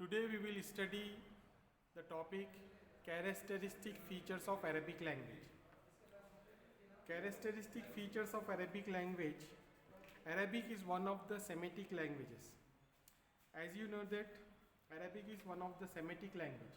Today we will study the topic characteristic features of Arabic language. Characteristic features of Arabic language. Arabic is one of the Semitic languages. As you know that Arabic is one of the Semitic language.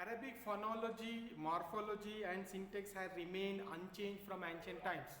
Arabic phonology, morphology and syntax have remained unchanged from ancient times.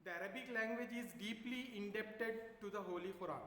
The Arabic language is deeply indebted to the Holy Quran.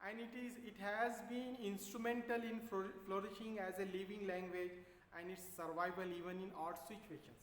And it has been instrumental in flourishing as a living language and its survival even in odd situations.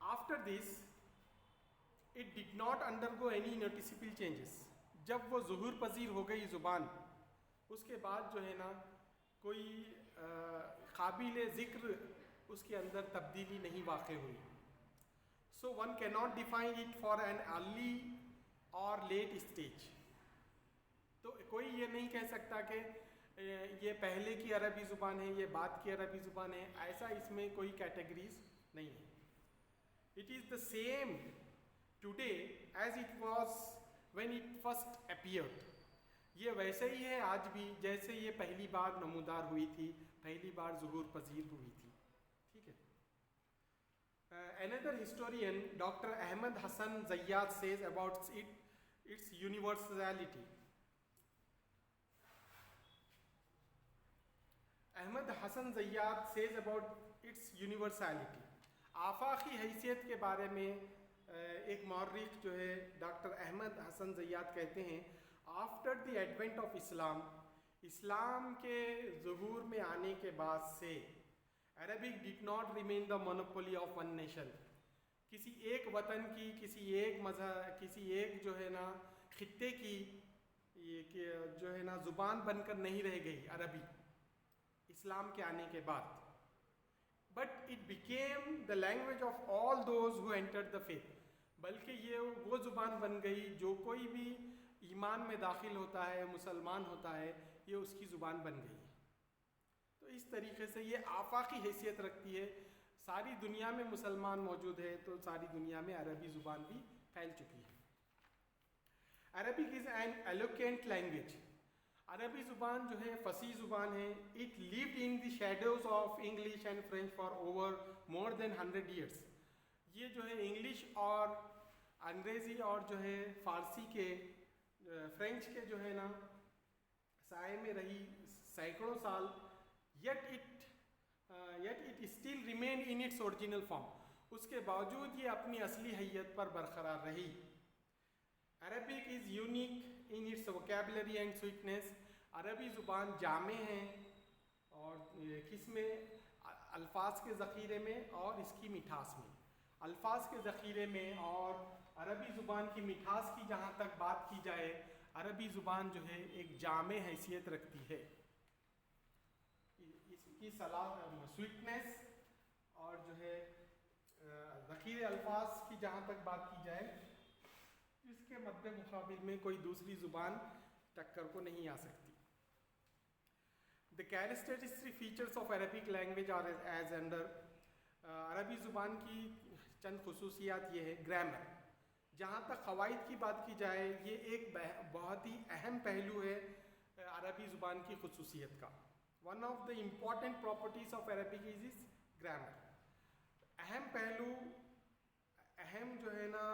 after this it did not undergo any noticeable changes. جب وہ ظہور پذیر ہو گئی زبان, اس کے بعد جو ہے نا کوئی قابل ذکر اس کے اندر تبدیلی نہیں واقع ہوئی. So one cannot define it for an early or late stage. تو کوئی یہ نہیں کہہ سکتا کہ یہ پہلے کی عربی زبان ہے, یہ بعد کی عربی زبان ہے, ایسا اس میں کوئی کیٹیگریز نہیں ہے. It is the same today as it was when it first appeared. یہ ویسے ہی ہے آج بھی جیسے یہ پہلی بار نمودار ہوئی تھی, پہلی بار ظہور پذیر ہوئی تھی. ٹھیک ہے. Another historian, Dr. Ahmed Hassan Zayyad, says about its universality. Ahmad حسن زیاد says about its universality. آفاقی حیثیت کے بارے میں ایک مورخ جو ہے ڈاکٹر احمد حسن زیاد کہتے ہیں, آفٹر دی ایڈوینٹ آف اسلام, اسلام کے ظہور میں آنے کے بعد سے Arabic did not remain the monopoly of one nation. کسی ایک وطن کی, کسی ایک مذہب, کسی ایک جو ہے نا خطے کی یہ جو ہے نا زبان بن کر نہیں رہ گئی عربی اسلام کے آنے کے بعد. But it became the language of all those who entered the faith. بلکہ یہ وہ زبان بن گئی جو کوئی بھی ایمان میں داخل ہوتا ہے, مسلمان ہوتا ہے, یہ اس کی زبان بن گئی. تو اس طریقے سے یہ آفاقی حیثیت رکھتی ہے. ساری دنیا میں مسلمان موجود ہے تو ساری دنیا میں عربی زبان بھی پھیل چکی ہے. Arabic is an eloquent language. عربی زبان جو ہے فصیح زبان ہے. It lived in the shadows of English and French for over more than 100 years. یہ جو ہے انگلش اور انگریزی اور جو ہے فارسی کے, فرینچ کے جو ہے نا سائے میں رہی سینکڑوں سال. Yet it still remain in its original form. اس کے باوجود یہ اپنی اصلی حیت پر برقرار رہی. Arabic is unique in its vocabulary and sweetness. عربی زبان جامع ہے اور کس میں, الفاظ کے ذخیرے میں اور اس کی مٹھاس میں. الفاظ کے ذخیرے میں اور عربی زبان کی مٹھاس کی جہاں تک بات کی جائے, عربی زبان جو ہے ایک جامع حیثیت رکھتی ہے. اس کی سویٹنیس اور جو ہے ذخیرے الفاظ کی جہاں تک بات کی جائے, اس کے مد مقابل میں کوئی دوسری زبان ٹکر کو نہیں آ سکتی. The characteristic features of Arabic language are as under. عربی زبان کی چند خصوصیات یہ ہے. گرامر, جہاں تک قواعد کی بات کی جائے یہ ایک بہت ہی اہم پہلو ہے عربی زبان کی خصوصیت کا. One of the important properties of Arabic is its grammar. اہم پہلو, اہم جو ہے نا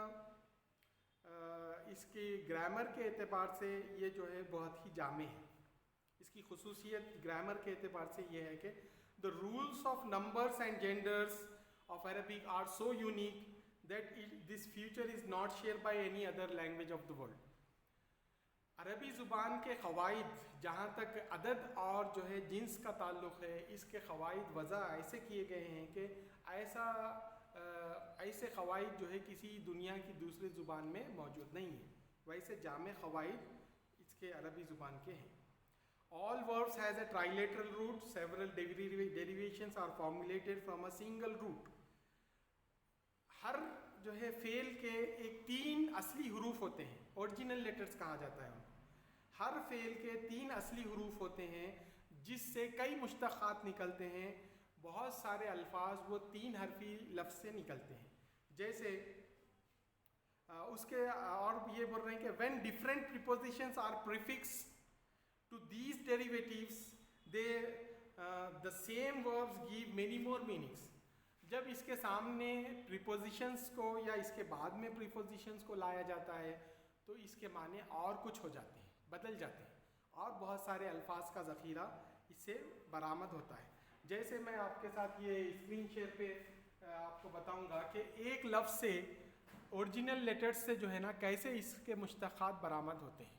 اس کی گرامر کے اعتبار سے یہ جو ہے بہت ہی جامع ہے. اس کی خصوصیت گرامر کے اعتبار سے یہ ہے کہ the rules of numbers and genders of Arabic are so unique that this feature is not shared by any other language of the world. عربی زبان کے قواعد جہاں تک عدد اور جو ہے جنس کا تعلق ہے, اس کے قواعد وضع ایسے کیے گئے ہیں کہ ایسے قواعد جو ہے کسی دنیا کی دوسری زبان میں موجود نہیں ہیں. ویسے جامع قواعد اس کے عربی زبان کے ہیں. All verbs has a trilateral root. Several derivations are formulated from a single root. ہر جو ہے فعل کے ایک 3 اصلی حروف ہوتے ہیں, اوریجنل لیٹرز کہا جاتا ہے ان کو. ہر فعل کے 3 اصلی حروف ہوتے ہیں جس سے کئی مشتقات نکلتے ہیں. بہت سارے الفاظ وہ 3 حرفی لفظ سے نکلتے ہیں. جیسے اس کے اور یہ بول رہے ہیں کہ when different prepositions are prefixed to these derivatives, the same verbs give many more meanings. جب اس کے سامنے prepositions کو یا اس کے بعد میں prepositions کو لایا جاتا ہے تو اس کے معنی اور کچھ ہو جاتے ہیں, بدل جاتے ہیں, اور بہت سارے الفاظ کا ذخیرہ اس سے برآمد ہوتا ہے. جیسے میں آپ کے ساتھ یہ اسکرین شیئر پہ آپ کو بتاؤں گا کہ ایک لفظ سے اوریجنل لیٹرز سے جو ہے نا کیسے اس کے مشتقات برآمد ہوتے ہیں.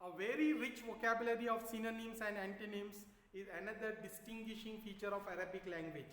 A very rich vocabulary of synonyms and antonyms is another distinguishing feature of Arabic language.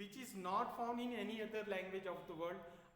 which is not found in any other language of the world.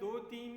2-3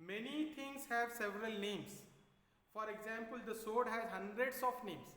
Many things have several names. For example, the sword has hundreds of names.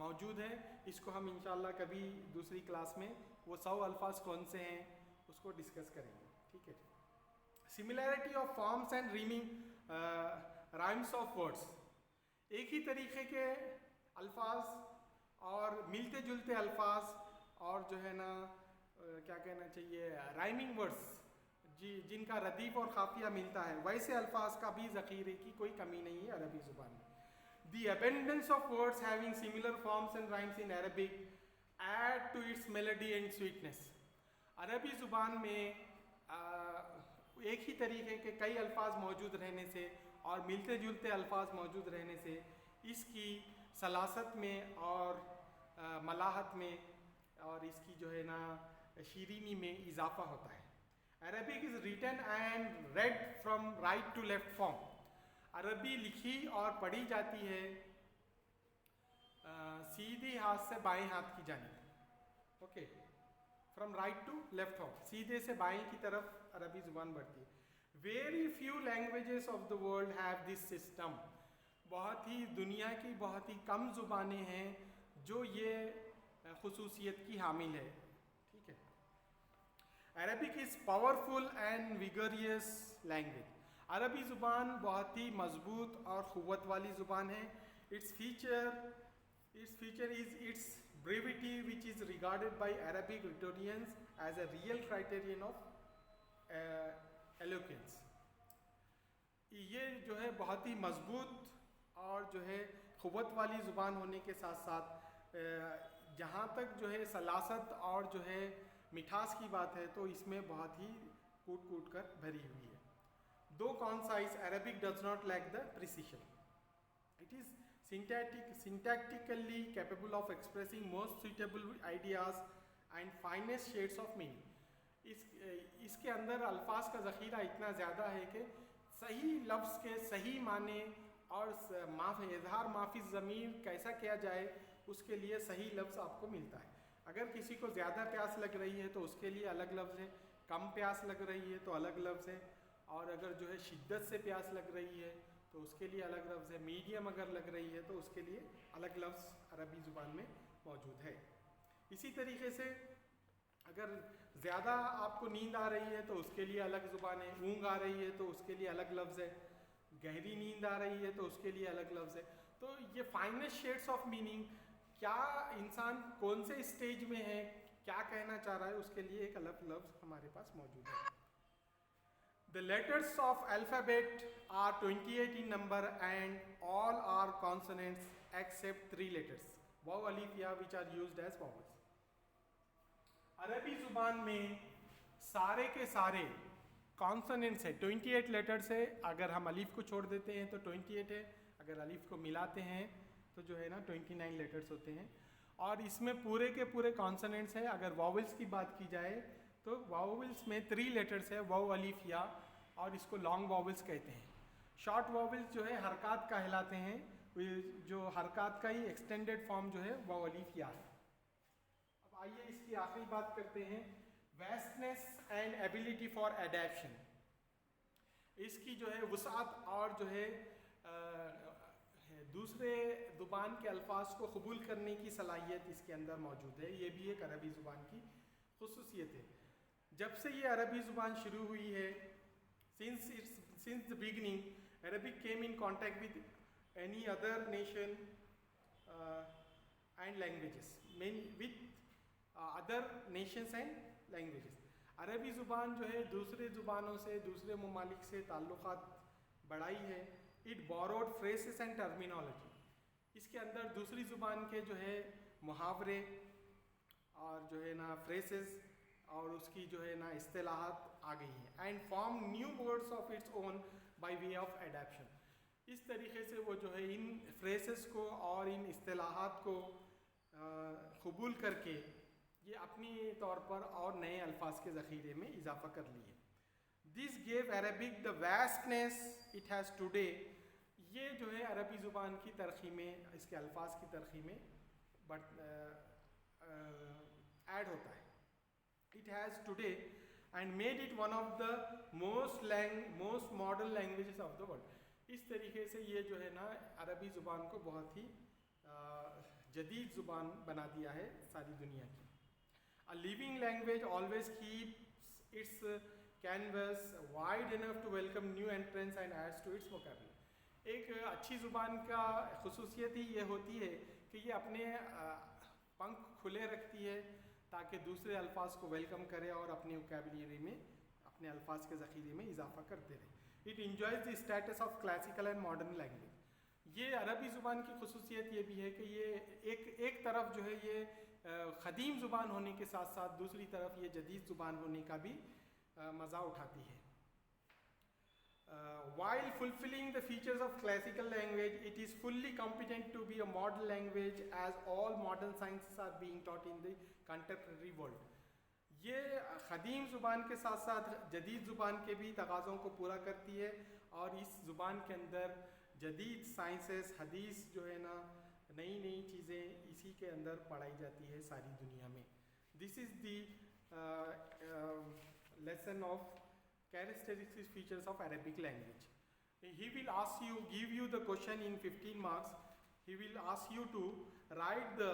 موجود ہیں. اس کو ہم انشاءاللہ کبھی دوسری class میں وہ 100 الفاظ کون سے ہیں اس کو ڈسکس کریں گے. ٹھیک ہے. Similarity of forms and rhyming rhymes of words. ایک ہی طریقے کے الفاظ اور ملتے جلتے الفاظ اور جو ہے نا کیا کہنا چاہیے رائمنگ ورڈس جن کا ردیف اور قافیہ ملتا ہے, ویسے الفاظ کا بھی ذخیرے کی کوئی کمی نہیں ہے عربی زبان میں. The abundance of words having similar forms and rhymes in Arabic add to its melody and sweetness. عربی زبان میں ایک ہی طریقے کے کئی الفاظ موجود رہنے سے اور ملتے جلتے الفاظ موجود رہنے سے اس کی سلاست میں اور ملاحت میں اور اس کی جو ہے نا شیرینی میں اضافہ ہوتا ہے. Arabic is written and read from right to left form. عربی لکھی اور پڑھی جاتی ہے سیدھے ہاتھ سے بائیں ہاتھ کی جانب. Okay, from right to left form, سیدھے سے بائیں کی طرف عربی زبان بڑھتی ہے. Very few languages of the world have this system. بہت ہی دنیا کی بہت ہی کم زبانیں ہیں جو یہ خصوصیت کی حامل ہے. ٹھیک ہے. Arabic is powerful and vigorous language. عربی زبان بہت ہی مضبوط اور قوت والی زبان ہے. its feature is its brevity, which is regarded by Arabic rhetoricians as a real criterion of eloquence. یہ جو ہے بہت ہی مضبوط اور جو ہے قوت والی زبان ہونے کے ساتھ ساتھ جہاں تک جو ہے سلاست اور جو ہے مٹھاس کی بات ہے تو اس میں بہت ہی کوٹ کوٹ کر بھری ہوئی ہے. Though concise, Arabic does not lack the precision. It is syntactically capable of expressing most suitable ideas and finest shades of meaning. اس کے اندر الفاظ کا ذخیرہ اتنا زیادہ ہے کہ صحیح لفظ کے صحیح معنی اور اظہار معافی ضمیر کیسا کیا جائے اس کے لیے صحیح لفظ آپ کو ملتا ہے. اگر کسی کو زیادہ پیاس لگ رہی ہے تو اس کے لیے الگ لفظ ہے, کم پیاس لگ رہی ہے تو الگ لفظ ہے, اور اگر جو ہے شدت سے پیاس لگ رہی ہے تو اس کے لیے الگ لفظ ہے, میڈیم اگر لگ رہی ہے تو اس کے لیے الگ لفظ عربی زبان میں موجود ہے. اسی طریقے سے اگر زیادہ آپ کو نیند آ رہی ہے تو اس کے لیے الگ زبان ہے, اونگ آ رہی ہے تو اس کے لیے الگ لفظ ہے, گہری نیند آ رہی ہے تو اس کے لیے الگ لفظ ہے. تو یہ فائنسٹ شیڈس آف میننگ, کیا انسان کون سے اسٹیج میں ہے, کیا کہنا چاہ رہا ہے, اس کے لیے ایک الگ لفظ ہمارے پاس موجود ہے. The letters of alphabet are 28 in number and all are consonants except 3 letters, waw, alif, ya, which are used as vowels. عربی زبان میں سارے کے سارے کانسوننٹس ہے, 28 لیٹرس ہے. اگر ہم الف کو چھوڑ دیتے ہیں تو 28 ہے, اگر الف کو ملاتے ہیں تو جو ہے نا 29 لیٹرس ہوتے ہیں. اور اس میں پورے کے پورے کانسوننٹس ہے. اگر واولس کی بات کی جائے تو واولس میں 3 لیٹرس ہے, واو, الف, یا, اور اس کو لانگ واولس کہتے ہیں. شارٹ واولس جو ہے حرکات کہلاتے ہیں, جو حرکات کا ہی ایکسٹینڈڈ فارم جو ہے واو, الف, یا ہے. اب آئیے اس کی آخری بات کرتے ہیں, ویسٹنس اینڈ ایبیلٹی فار ایڈیپشن. اس کی جو ہے وسعت اور جو ہے دوسرے زبان کے الفاظ کو قبول کرنے کی صلاحیت اس کے اندر موجود ہے. یہ بھی ایک عربی زبان کی خصوصیت ہے. جب سے یہ عربی زبان شروع ہوئی ہے, since the beginning, Arabic came in contact with any other nation and languages, with other nations and languages. عربی زبان جو ہے دوسرے زبانوں سے, دوسرے ممالک سے تعلقات بڑھائی ہے. It borrowed phrases and terminology. اس کے اندر دوسری زبان کے جو ہے محاورے اور جو ہے نا phrases اور اس کی جو ہے نا اصطلاحات آ گئی ہیں. And form new words of its own by way of adaption. اس طریقے سے وہ جو ہے ان فریزز کو اور ان اصطلاحات کو قبول کر کے یہ اپنی طور پر اور نئے الفاظ کے ذخیرے میں اضافہ کر لیے. This gave Arabic the vastness it has today. یہ جو ہے عربی زبان کی ترقی میں, اس کے الفاظ کی ترقی میں ایڈ ہوتا ہے. It has today and made it one of the most modern languages of the world. اس طریقے سے یہ جو ہے نا عربی زبان کو بہت ہی جدید زبان بنا دیا ہے ساری دنیا کی. A living language always keeps its canvas wide enough to welcome new entrants and adds to its vocabulary. ایک اچھی زبان کا خصوصیت ہی یہ ہوتی ہے کہ یہ اپنے پنکھ کھلے رکھتی ہے تاکہ دوسرے الفاظ کو ویلکم کرے اور اپنے ووکیبلری میں اپنے الفاظ کے ذخیرے میں اضافہ کرتے رہے. It enjoys the status of classical and modern language. یہ عربی زبان کی خصوصیت یہ بھی ہے کہ یہ ایک طرف جو ہے یہ قدیم زبان ہونے کے ساتھ ساتھ دوسری طرف یہ جدید زبان ہونے کا بھی مزہ اٹھاتی ہے. While fulfilling the features of classical language, it is fully competent to be a modern language as all modern sciences are being taught in the contemporary world. یہ قدیم زبان کے ساتھ ساتھ جدید زبان کے بھی تقاضوں کو پورا کرتی ہے اور اس زبان کے اندر جدید سائنسز حدیث جو ہے نا نئی نئی چیزیں اسی کے اندر پڑھائی جاتی ہے ساری دنیا میں. This is the lesson of characteristic features of Arabic language. He will ask you, give you the question in 15 marks. He will ask you to write the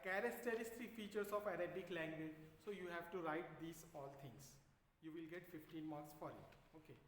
characteristic features of Arabic language. So you have to write these all things. You will get 15 marks for it. Okay.